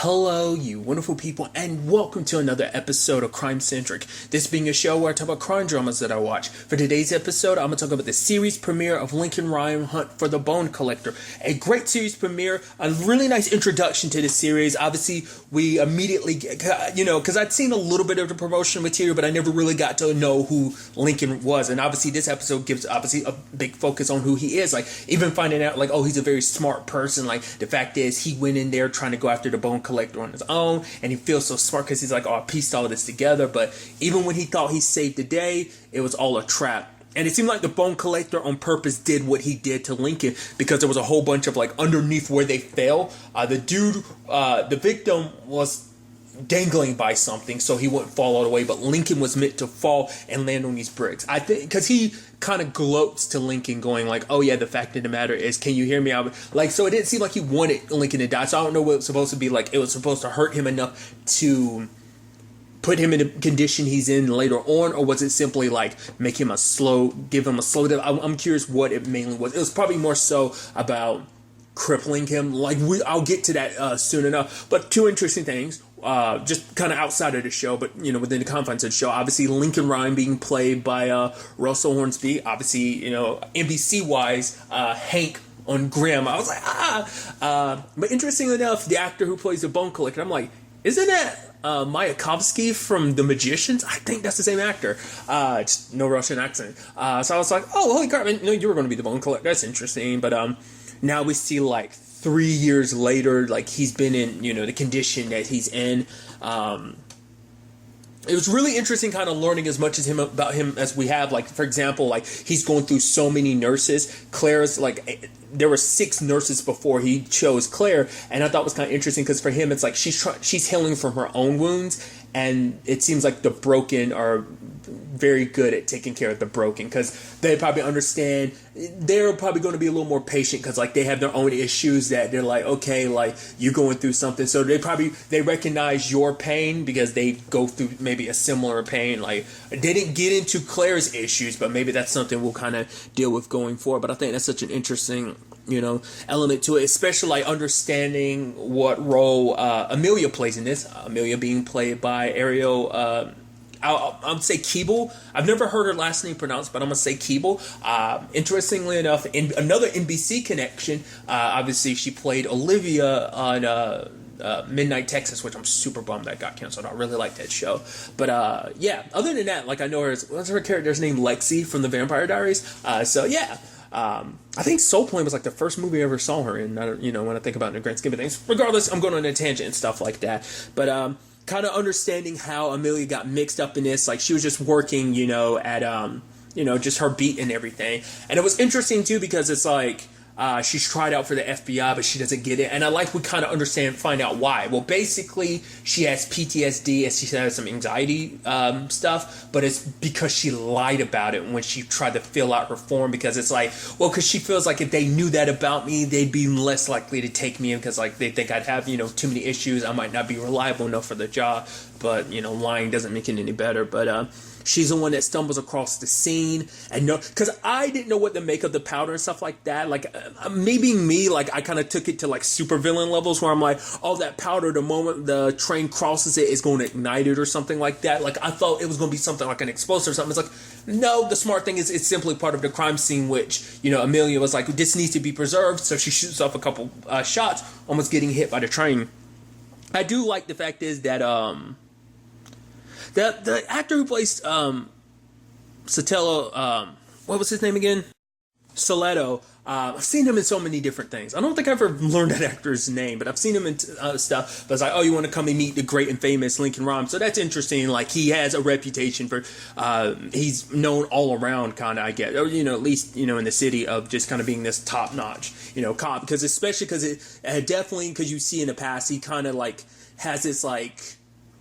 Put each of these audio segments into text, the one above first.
Hello, you wonderful people, and welcome to another episode of Crime Centric. This being a show where I talk about crime dramas that I watch. For today's episode, I'm going to talk about the series premiere of Lincoln Rhyme Hunt for the Bone Collector. A great series premiere, a really nice introduction to the series. Obviously, we immediately, because I'd seen a little bit of the promotional material, but I never really got to know who Lincoln was. And obviously, this episode gives obviously a big focus on who he is. Like, even finding out, like, oh, he's a very smart person. Like, the fact is, he went in there trying to go after the Bone Collector on his own, and he feels so smart because he's like, oh, I pieced all this together. But even when he thought he saved the day, it was all a trap. And it seemed like the Bone Collector on purpose did what he did to Lincoln, because there was a whole bunch of, like, underneath where they fell, the victim was dangling by something so he wouldn't fall all the way, but Lincoln was meant to fall and land on these bricks. I think because he kind of gloats to Lincoln, going like, oh yeah, the fact of the matter is, can you hear me? So it didn't seem like he wanted Lincoln to die. So I don't know what it was supposed to be like. It was supposed to hurt him enough to put him in the condition he's in later on, or was it simply like give him a slow death? I'm curious what it mainly was. It was probably more so about crippling him. I'll get to that soon enough. But two interesting things, just kind of outside of the show, but within the confines of the show. Obviously, Lincoln Rhyme being played by Russell Hornsby. Obviously, NBC wise, Hank on Grimm. I was like, but interestingly enough, the actor who plays the Bone Collector, I'm like, isn't that Mayakovsky from The Magicians? I think that's the same actor. Just no Russian accent. So I was like, oh, holy crap! No, you were going to be the Bone Collector. That's interesting. But now we see, like, 3 years later, like, he's been in, the condition that he's in. It was really interesting kind of learning as much about him as we have. Like, for example, like, he's going through so many nurses. Claire's, like, there were 6 nurses before he chose Claire. And I thought it was kind of interesting because for him, it's like she's healing from her own wounds. And it seems like the broken are very good at taking care of the broken, because they probably understand. They're probably going to be a little more patient because, like, they have their own issues that they're like, okay, like, you're going through something. So they recognize your pain because they go through maybe a similar pain. Like, they didn't get into Claire's issues, but maybe that's something we'll kind of deal with going forward. But I think that's such an interesting element to it, especially like understanding what role Amelia plays in this. Amelia being played by Ariel, I'll say Keeble. I've never heard her last name pronounced, but I'm going to say Keeble. Interestingly enough, in another NBC connection, obviously she played Olivia on Midnight Texas, which I'm super bummed that got canceled. I really like that show. But yeah, other than that, like, I know what's her character's name? Lexi from the Vampire Diaries. So yeah. I think Soul Plane was like the first movie I ever saw her in. When I think about it in the grand scheme of things. Regardless, I'm going on a tangent and stuff like that. But kind of understanding how Amelia got mixed up in this. Like, she was just working, at just her beat and everything. And it was interesting too because it's like she's tried out for the FBI, but she doesn't get it. And I like we kind of find out why. Well, basically, she has PTSD and she has some anxiety stuff, but it's because she lied about it when she tried to fill out her form, because it's like, well, because she feels like if they knew that about me, they'd be less likely to take me in because, like, they think I'd have, too many issues. I might not be reliable enough for the job, but, lying doesn't make it any better. But, she's the one that stumbles across the scene and because I didn't know what to make of the powder and stuff like that. Like, maybe me, like, I kind of took it to, like, supervillain levels where I'm like, oh, that powder, the moment the train crosses it, is going to ignite it or something like that. Like, I thought it was going to be something like an explosive or something. It's like, no, the smart thing is it's simply part of the crime scene, which, Amelia was like, this needs to be preserved. So she shoots off a couple shots, almost getting hit by the train. I do like the fact is that, the actor who plays Sotelo, what was his name again? Soleto. I've seen him in so many different things. I don't think I've ever learned that actor's name, but I've seen him in stuff. But it's like, oh, you want to come and meet the great and famous Lincoln Rhyme? So that's interesting. Like, he has a reputation for, he's known all around, kind of, I guess, or, at least, in the city, of just kind of being this top notch, cop. Because especially because it definitely, because you see in the past, he kind of, like, has this, like,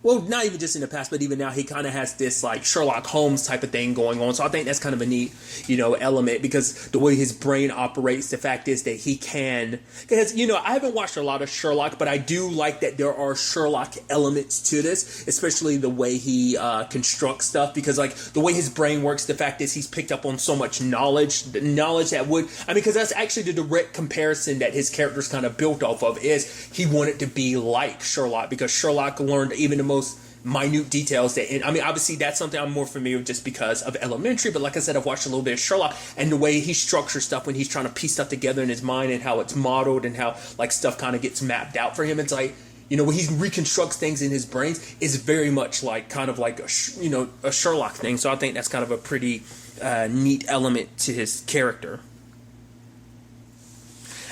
well, not even just in the past, but even now, he kind of has this like Sherlock Holmes type of thing going on. So I think that's kind of a neat, element, because the way his brain operates, the fact is that he can, because, I haven't watched a lot of Sherlock, but I do like that there are Sherlock elements to this, especially the way he constructs stuff, because like the way his brain works, the fact is he's picked up on so much knowledge that would, because that's actually the direct comparison that his character's kind of built off of, is he wanted to be like Sherlock, because Sherlock learned even the most minute details that, obviously that's something I'm more familiar with just because of Elementary, but like I said, I've watched a little bit of Sherlock, and the way he structures stuff when he's trying to piece stuff together in his mind, and how it's modeled, and how like stuff kind of gets mapped out for him. It's like, when he reconstructs things in his brains is very much like kind of like a Sherlock thing. So I think that's kind of a pretty neat element to his character.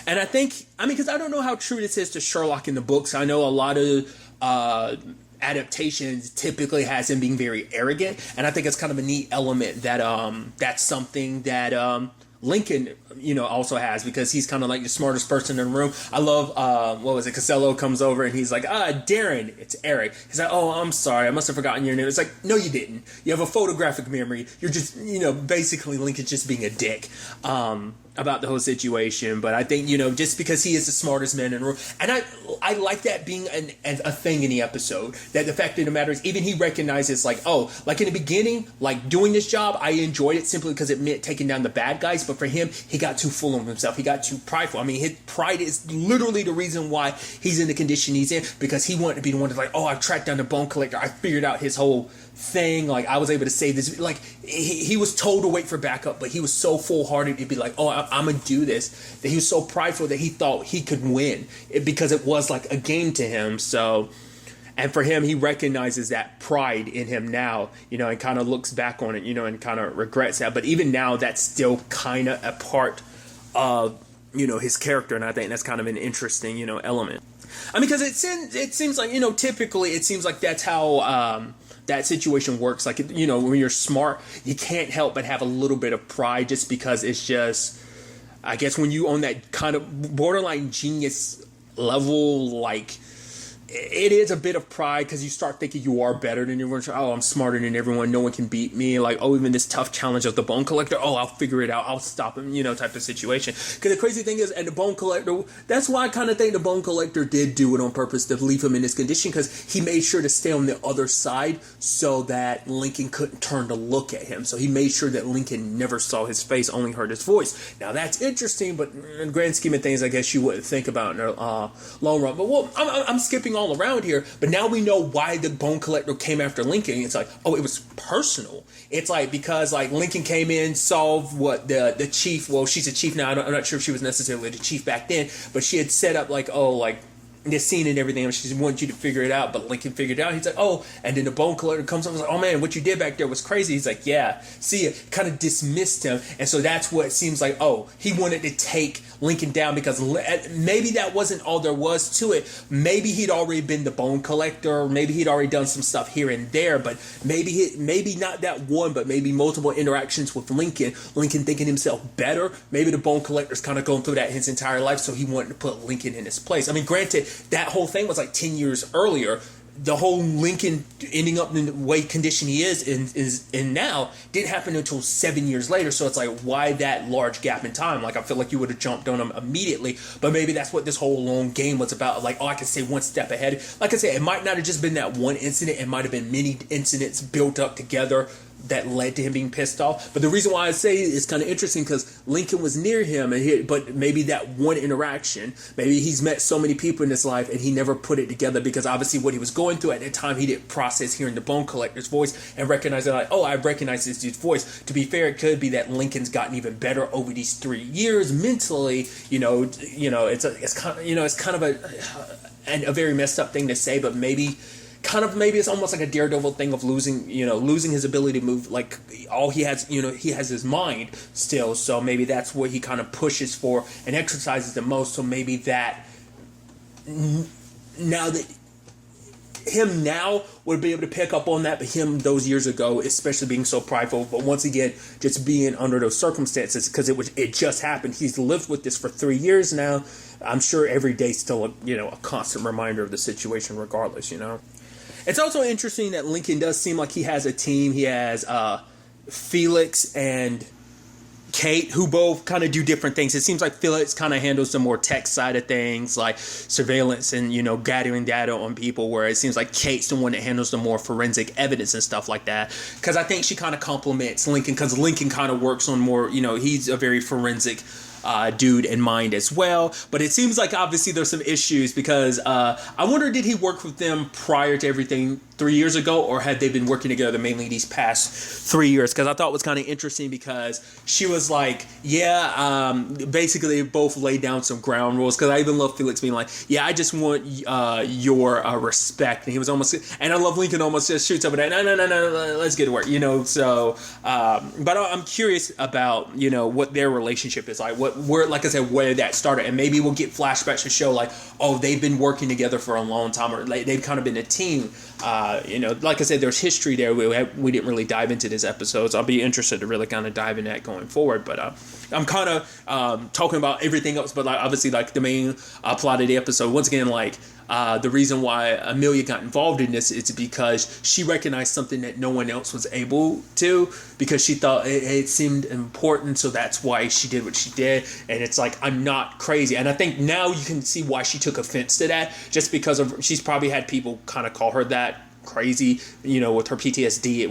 And I think, because I don't know how true this is to Sherlock in the books. I know a lot of adaptations typically has him being very arrogant, and I think it's kind of a neat element that that's something that Lincoln also has, because he's kind of like the smartest person in the room. I love Costello comes over and he's like, Darren, it's Eric. He's like, oh, I'm sorry, I must have forgotten your name. It's like, no, you didn't. You have a photographic memory. You're just, basically Lincoln's just being a dick about the whole situation. But I think, just because he is the smartest man in the room, and I like that being a thing in the episode, that the fact of the matter is, even he recognizes like, oh, like in the beginning, like doing this job, I enjoyed it simply because it meant taking down the bad guys. But for him, he got too full of himself. He got too prideful. His pride is literally the reason why he's in the condition he's in, because he wanted to be the one that's like, oh, I tracked down the bone collector. I figured out his whole thing. Like, I was able to save this. Like, he was told to wait for backup, but he was so full-hearted to be like, oh, I'm gonna do this, that he was so prideful that he thought he could win because it was like a game to him. So, and for him, he recognizes that pride in him now, and kind of looks back on it, and kind of regrets that. But even now, that's still kind of a part of, his character, and I think that's kind of an interesting, element. Because it seems like, typically it seems like that's how that situation works. Like, when you're smart, you can't help but have a little bit of pride, just because it's just, I guess, when you own that kind of borderline genius level, like, it is a bit of pride, because you start thinking you are better than everyone. Oh, I'm smarter than everyone. No one can beat me. Like, oh, even this tough challenge of the bone collector. Oh, I'll figure it out. I'll stop him, type of situation. Because the crazy thing is, and the bone collector, that's why I kind of think the bone collector did do it on purpose, to leave him in this condition, because he made sure to stay on the other side so that Lincoln couldn't turn to look at him. So he made sure that Lincoln never saw his face, only heard his voice. Now, that's interesting, but in the grand scheme of things, I guess you wouldn't think about in the long run. But, well, I'm skipping all around here, but now we know why the bone collector came after Lincoln. It's like, oh, it was personal. It's like, because like Lincoln came in, solved what the chief, well, she's a chief now, I'm not sure if she was necessarily the chief back then, but she had set up like, oh, like this scene and everything, and she wanted you to figure it out, but Lincoln figured it out. He's like, oh, and then the bone collector comes up and is like, oh man, what you did back there was crazy. He's like, yeah, see, it kind of dismissed him, and so that's what it seems like. Oh, he wanted to take Lincoln down, because maybe that wasn't all there was to it. Maybe he'd already been the bone collector, maybe he'd already done some stuff here and there, but maybe not that one, but maybe multiple interactions with Lincoln thinking himself better. Maybe the bone collector's kind of going through that his entire life, so he wanted to put Lincoln in his place. Granted, that whole thing was like 10 years earlier. The whole Lincoln ending up in the way condition he is in now didn't happen until 7 years later. So it's like, why that large gap in time? Like, I feel like you would have jumped on him immediately, but maybe that's what this whole long game was about. Like, oh, I can stay one step ahead. Like I said, it might not have just been that one incident. It might have been many incidents built up together that led to him being pissed off. But the reason why I say it's kind of interesting, because Lincoln was near him, but maybe that one interaction, maybe he's met so many people in his life and he never put it together, because obviously what he was going through at that time, he didn't process hearing the bone collector's voice and recognize it, like, oh, I recognize this dude's voice. To be fair, it could be that Lincoln's gotten even better over these 3 years mentally. It's kind of a very messed up thing to say, but maybe it's almost like a Daredevil thing of losing his ability to move. Like, all he has, he has his mind still. So maybe that's what he kind of pushes for and exercises the most. So maybe that now would be able to pick up on that, but him those years ago, especially being so prideful, but once again, just being under those circumstances, because it just happened. He's lived with this for 3 years now. I'm sure every day's still a constant reminder of the situation regardless, It's also interesting that Lincoln does seem like he has a team. He has Felix and Kate, who both kind of do different things. It seems like Felix kind of handles the more tech side of things, like surveillance and, gathering data on people, where it seems like Kate's the one that handles the more forensic evidence and stuff like that. Because I think she kind of complements Lincoln, because Lincoln kind of works on more, he's a very forensic dude in mind as well. But it seems like obviously there's some issues, because I wonder, did he work with them prior to everything 3 years ago, or had they been working together mainly these past 3 years? Because I thought it was kind of interesting, because she was like, basically they both laid down some ground rules. Because I even love Felix being like, I just want your respect. And he was almost, and I love Lincoln almost just shoots up with that, no, let's get to work, so but I'm curious about what their relationship is like, like I said, where that started. And maybe we'll get flashbacks to show like, oh, they've been working together for a long time, or like they've kind of been a team. Like I said, there's history there. We didn't really dive into this episode, so I'll be interested to really kind of dive in that going forward. But I'm kind of talking about everything else, but like obviously like the main plot of the episode. Once again, like the reason why Amelia got involved in this is because she recognized something that no one else was able to, because she thought it seemed important, so that's why she did what she did. And it's like, I'm not crazy. And I think now you can see why she took offense to that, just because of she's probably had people kind of call her that crazy, with her PTSD,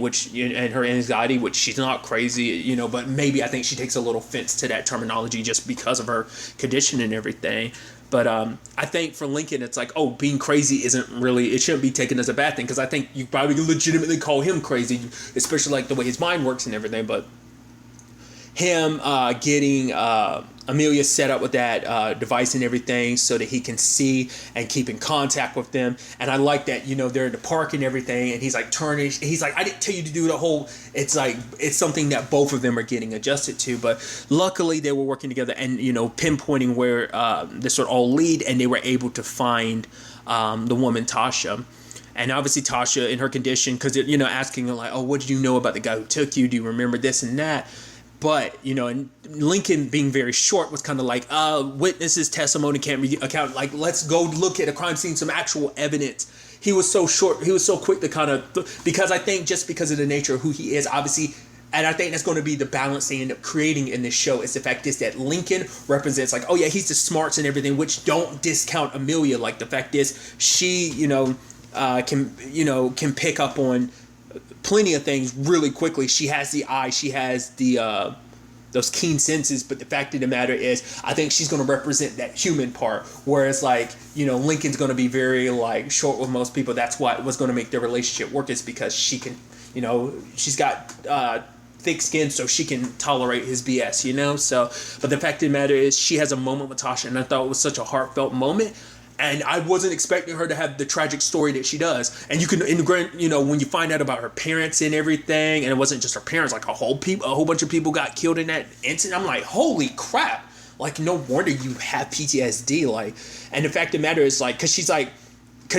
and her anxiety, which she's not crazy, but maybe I think she takes a little offense to that terminology just because of her condition and everything. But I think for Lincoln, it's like, oh, being crazy it shouldn't be taken as a bad thing, because I think you probably legitimately call him crazy, especially like the way his mind works and everything. But him getting Amelia set up with that device and everything so that he can see and keep in contact with them. And I like that, they're in the park and everything, and he's like turning, he's like, I didn't tell you to do the whole, it's like, it's something that both of them are getting adjusted to. But luckily they were working together and, pinpointing where this would all lead, and they were able to find the woman Tasha. And obviously Tasha, in her condition, because, asking her like, oh, what did you know about the guy who took you? Do you remember this and that? But, and Lincoln being very short was kind of like, witnesses' testimony can't be account. Like, let's go look at a crime scene, some actual evidence. He was so short. He was so quick to kind of, because I think just because of the nature of who he is, obviously, and I think that's going to be the balance they end up creating in this show, is the fact is that Lincoln represents like, oh yeah, he's the smarts and everything, which don't discount Amelia. Like, the fact is she, can pick up on plenty of things really quickly. She has the eye, she has the those keen senses, but the fact of the matter is, I think she's going to represent that human part, whereas like, Lincoln's going to be very like short with most people. That's what was going to make their relationship work, is because she can, she's got thick skin, so she can tolerate his BS, so, but the fact of the matter is, she has a moment with Tasha, and I thought it was such a heartfelt moment. And I wasn't expecting her to have the tragic story that she does. And you can, when you find out about her parents and everything, and it wasn't just her parents, like a whole bunch of people got killed in that incident. I'm like, holy crap! Like, no wonder you have PTSD. Like, and the fact of the matter is, like, because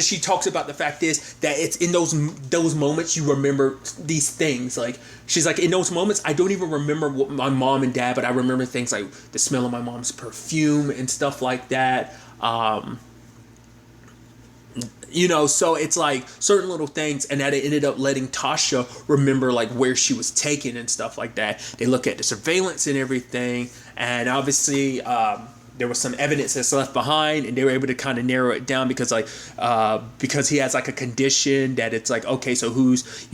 she talks about the fact is that it's in those moments you remember these things. Like, she's like, in those moments, I don't even remember what my mom and dad, but I remember things like the smell of my mom's perfume and stuff like that. So it's like certain little things, and that it ended up letting Tasha remember like where she was taken and stuff like that. They look at the surveillance and everything, and obviously there was some evidence that's left behind, and they were able to kind of narrow it down, because he has like a condition that it's like, okay, so who's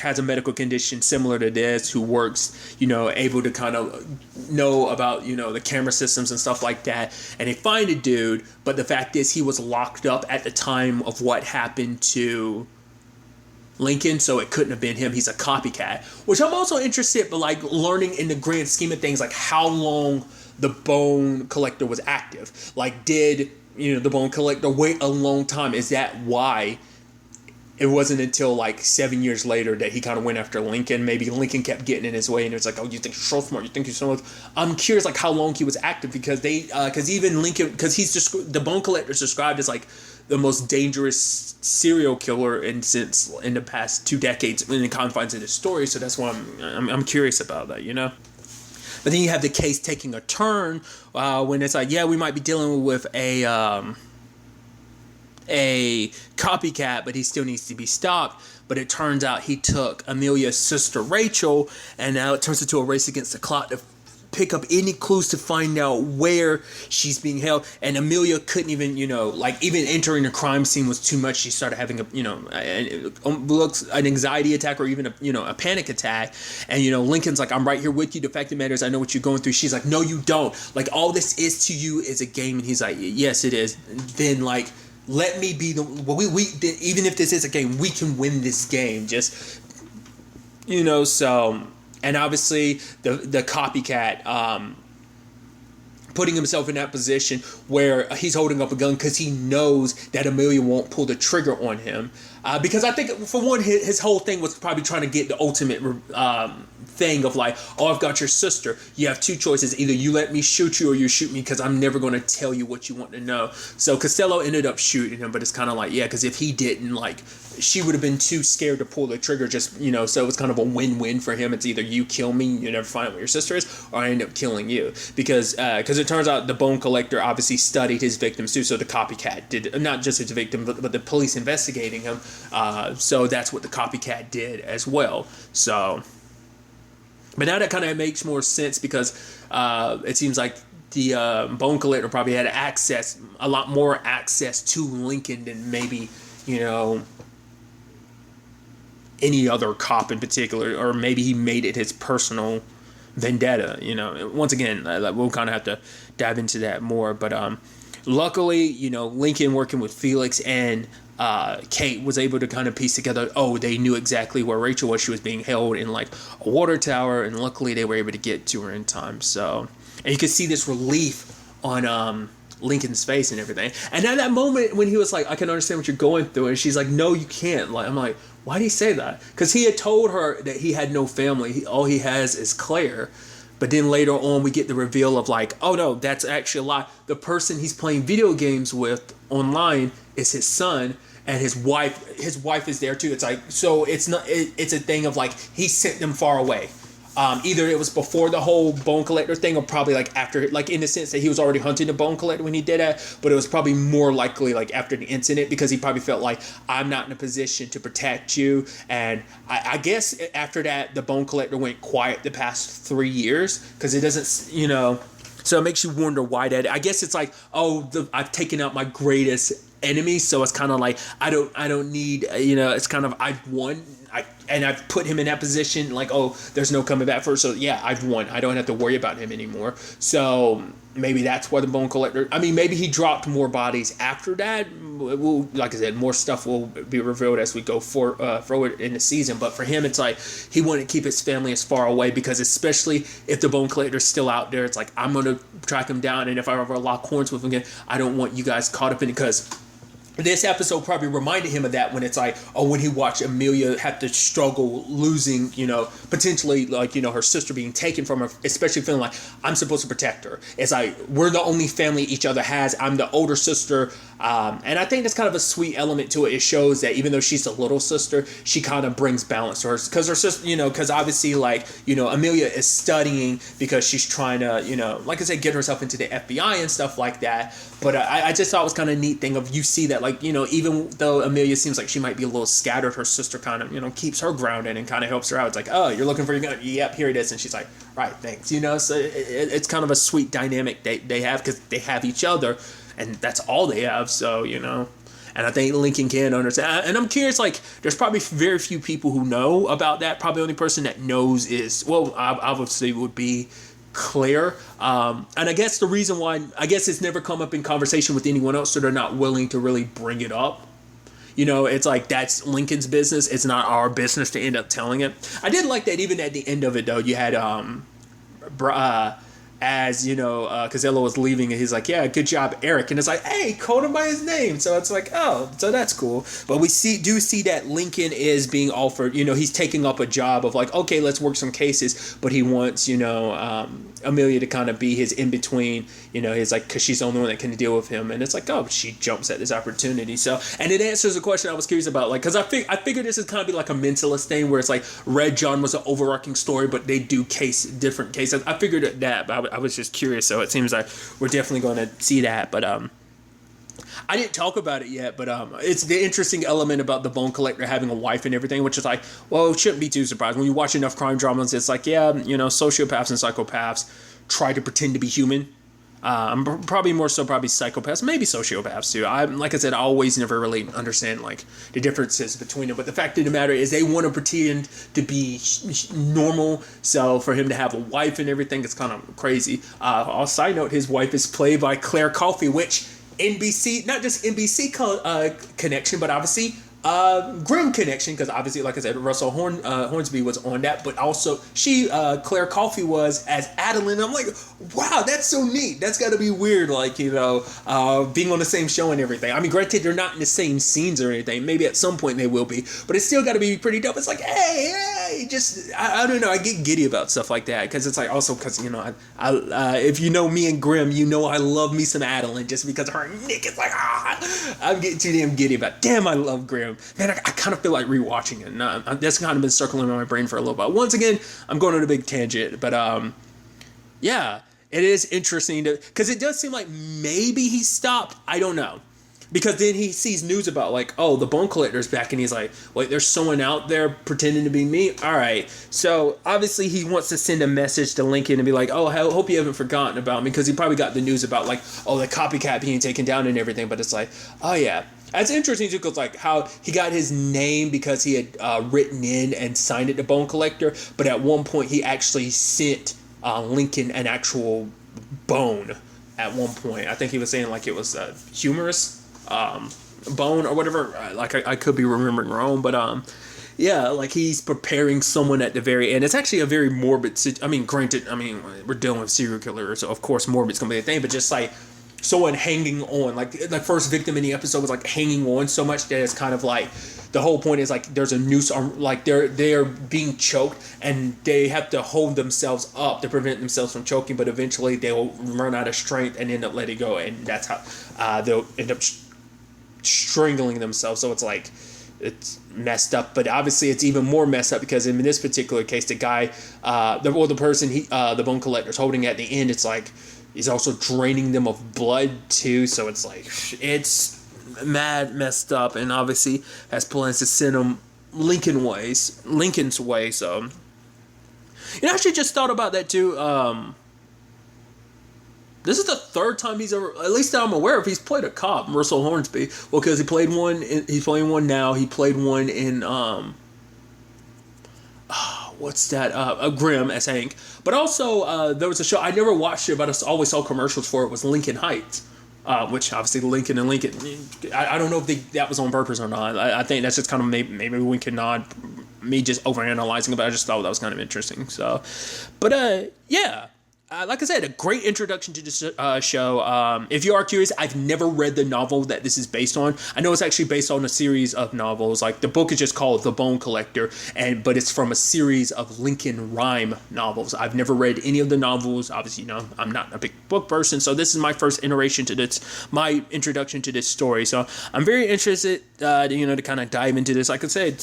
has a medical condition similar to this, who works, able to kind of know about, the camera systems and stuff like that. And they find a dude, but the fact is he was locked up at the time of what happened to Lincoln, so it couldn't have been him. He's a copycat, which I'm also interested, but like learning in the grand scheme of things, like how long the bone collector was active. Like, did, the bone collector wait a long time? Is that why it wasn't until like 7 years later that he kind of went after Lincoln? Maybe Lincoln kept getting in his way, and it's like, oh, you think you're so smart, you think you're so much. I'm curious, like, how long he was active, because because even Lincoln, because he's just, the bone collector is described as like the most dangerous serial killer in the past 2 decades in the confines of the story. So that's why I'm curious about that, But then you have the case taking a turn when it's like, yeah, we might be dealing with a a copycat, but he still needs to be stopped. But it turns out he took Amelia's sister Rachel, and now it turns into a race against the clock to pick up any clues to find out where she's being held. And Amelia couldn't even, even entering the crime scene was too much. She started having an anxiety attack, or even a panic attack. And Lincoln's like, I'm right here with you. The fact of the matter is, I know what you're going through. She's like, no, you don't. Like, all this is to you is a game. And he's like, yes, it is. Then let me be we even if this is a game, we can win this game. Just so. And obviously, the copycat putting himself in that position where he's holding up a gun because he knows that Amelia won't pull the trigger on him. Because I think, for one, his whole thing was probably trying to get the ultimate thing of like, oh, I've got your sister. You have two choices. Either you let me shoot you or you shoot me, because I'm never going to tell you what you want to know. So Costello ended up shooting him, but it's kind of like, yeah, because if he didn't, she would have been too scared to pull the trigger, so it was kind of a win-win for him. It's either you kill me, you never find out what your sister is, or I end up killing you. Because it turns out the bone collector obviously studied his victims too, so the copycat did, not just his victim, but the police investigating him. So that's what the copycat did as well. So, but now that kind of makes more sense, because it seems like the bone collector probably had a lot more access to Lincoln than maybe, any other cop in particular, or maybe he made it his personal vendetta. Once again, we'll kind of have to dive into that more. But luckily, Lincoln, working with Felix and Kate, was able to kind of piece together, they knew exactly where Rachel was. She was being held in a water tower, and luckily they were able to get to her in time. So, and you could see this relief on Lincoln's face and everything. And at that moment when he was like, I can understand what you're going through, and she's like, no, you can't. I'm like, why did he say that? Because he had told her that he had no family. All he has is Claire. But then later on, we get the reveal of oh no, that's actually a lie. The person he's playing video games with online is his son, and his wife is there too. It's so it's not. It's a thing of he sent them far away. Either it was before the whole bone collector thing, or probably after, in the sense that he was already hunting the bone collector when he did that, but it was probably more likely after the incident, because he probably felt I'm not in a position to protect you. And I guess after that, the bone collector went quiet the past 3 years, because it doesn't, so it makes you wonder why that. I guess it's I've taken out my greatest enemy, so it's kind of I don't need, it's kind of, I've won. And I've put him in that position, there's no coming back for. So yeah, I've won. I don't have to worry about him anymore. So maybe that's why the bone collector. I mean, maybe he dropped more bodies after that. We'll, like I said, more stuff will be revealed as we go forward in the season. But for him, it's he wanted to keep his family as far away, because especially if the bone collector's still out there, it's I'm gonna track him down, and if I ever lock horns with him again, I don't want you guys caught up in it, because this episode probably reminded him of that, when it's when he watched Amelia have to struggle losing, potentially her sister being taken from her, especially feeling I'm supposed to protect her. It's we're the only family each other has. I'm the older sister. And I think that's kind of a sweet element to it. It shows that even though she's the little sister, she kind of brings balance to her, because her sister, because obviously Amelia is studying because she's trying to, like I said, get herself into the FBI and stuff like that. But I just thought it was kind of a neat thing of, you see that even though Amelia seems like she might be a little scattered, her sister kind of, keeps her grounded and kind of helps her out. It's oh, you're looking for your gun? Yep, here it is. And she's like, right, thanks. So it's kind of a sweet dynamic they have, because they have each other, and that's all they have. So, and I think Lincoln can understand. And I'm curious, there's probably very few people who know about that. Probably the only person that knows is, obviously would be Claire. And I guess the reason why, it's never come up in conversation with anyone else, so they're not willing to really bring it up. It's that's Lincoln's business. It's not our business to end up telling it. I did like that even at the end of it, though. You had as Costello was leaving, and he's like, yeah, good job, Eric. And it's hey, called him by his name. So it's oh, so that's cool. But we do see that Lincoln is being offered, he's taking up a job of okay, let's work some cases. But he wants, Amelia to kind of be his in-between, he's because she's the only one that can deal with him. And it's oh, she jumps at this opportunity. So, and it answers a question I was curious about, because I figured this is kind of be a mentalist thing, where it's Red John was an overarching story, but they do different cases. I figured that, but I was just curious. So it seems like we're definitely going to see that. But I didn't talk about it yet, but it's the interesting element about the Bone Collector having a wife and everything, which is like, well, it shouldn't be too surprised. When you watch enough crime dramas, it's like, yeah, sociopaths and psychopaths try to pretend to be human. Probably more so probably psychopaths, maybe sociopaths too. Like I said, I always never really understand like the differences between them. But the fact of the matter is they want to pretend to be normal. So for him to have a wife and everything, it's kind of crazy. On a side note, his wife is played by Claire Coffey, which NBC, not just NBC connection, but obviously Grimm connection, because obviously, like I said, Russell Hornsby was on that, but also Claire Coffey was as Adeline. I'm like, wow, that's so neat. That's got to be weird, like, being on the same show and everything. I mean, granted, they're not in the same scenes or anything. Maybe at some point they will be, but it's still got to be pretty dope. It's like, hey, just, I don't know, I get giddy about stuff like that, because it's like, also because, if you know me and Grimm, I love me some Adeline, just because her nick is like, I'm getting too damn giddy about it. Damn, I love Grimm. Man, I kind of feel like rewatching it. That's kind of been circling in my brain for a little while. Once again, I'm going on a big tangent, but yeah, it is interesting because it does seem like maybe he stopped. I don't know, because then he sees news about like, oh, the Bone Collector's back, and he's like, wait, there's someone out there pretending to be me. All right, so obviously he wants to send a message to Lincoln and be like, oh, I hope you haven't forgotten about me, because he probably got the news about like, oh, the copycat being taken down and everything. But it's like, oh yeah. That's interesting too, because like how he got his name because he had written in and signed it to Bone Collector, but at one point he actually sent Lincoln an actual bone. At one point, I think he was saying like it was a humorous bone or whatever. Like I could be remembering wrong, but yeah, like he's preparing someone at the very end. It's actually a very morbid. Granted, we're dealing with serial killers, so of course morbid's gonna be a thing, but just like someone hanging on, like the first victim in the episode was like hanging on so much that it's kind of like the whole point is like there's a noose on, like they're being choked and they have to hold themselves up to prevent themselves from choking, but eventually they'll run out of strength and end up letting go, and that's how they'll end up strangling themselves. So it's like it's messed up, but obviously it's even more messed up because in this particular case, the guy, the person the Bone Collector's holding at the end, it's like he's also draining them of blood too, so it's like it's messed up, and obviously has plans to send him Lincoln's way. So I actually just thought about that too. This is the third time he's ever, at least that I'm aware of, he's played a cop, Russell Hornsby. Well, because he played one, he's playing one now. He played one in what's that? Grimm as Hank. But also, there was a show, I never watched it, but I always saw commercials for it, was Lincoln Heights. Which obviously Lincoln and Lincoln, I don't know if that was on purpose or not. I think that's just kind of maybe we can nod, me just overanalyzing it, but I just thought that was kind of interesting. So, but yeah. Like I said, a great introduction to this show. If you are curious, I've never read the novel that this is based on. I know it's actually based on a series of novels. Like the book is just called The Bone Collector, but it's from a series of Lincoln Rhyme novels. I've never read any of the novels. Obviously, I'm not a big book person, so this is my first iteration to this, my introduction to this story. So I'm very interested, to kind of dive into this. Like I said,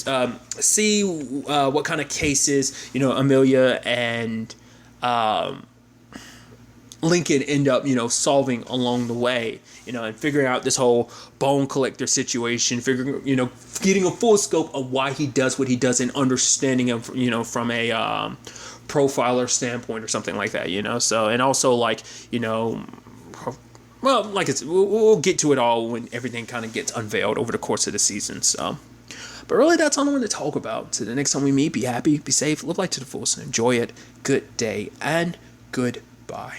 see what kind of cases, Amelia and Lincoln end up, solving along the way, and figuring out this whole Bone Collector situation, getting a full scope of why he does what he does and understanding him, from a profiler standpoint or something like that, so, and also like, well, like it's, we'll get to it all when everything kind of gets unveiled over the course of the season, so. But really, that's all I want to talk about. So the next time we meet, be happy, be safe, live life to the fullest, and enjoy it. Good day and goodbye.